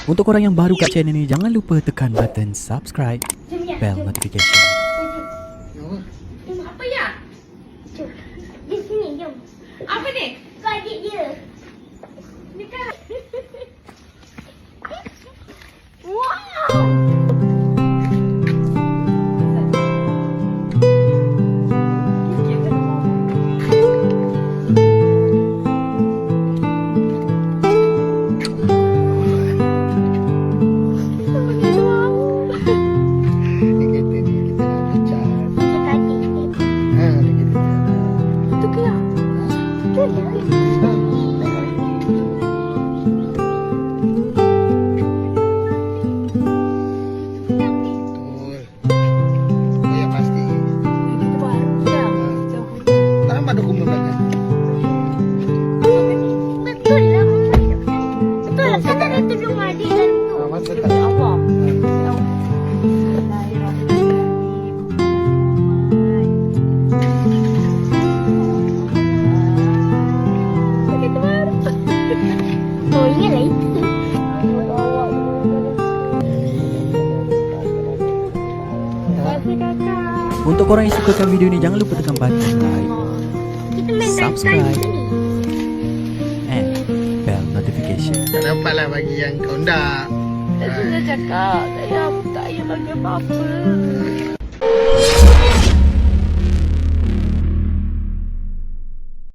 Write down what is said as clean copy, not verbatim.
Untuk korang yang baru kat channel ni, jangan lupa tekan button subscribe, bell notification. Apa ya? Jom. Di sini, jom. Apa ni? Kau adik dia. Ni kan. Wow. Untuk korang yang sukakan video ni, jangan lupa tekan button like, subscribe and bell notification. Tak dapatlah bagi yang kau nak. Tak sudah cakap. Tak payah bagi apa-apa.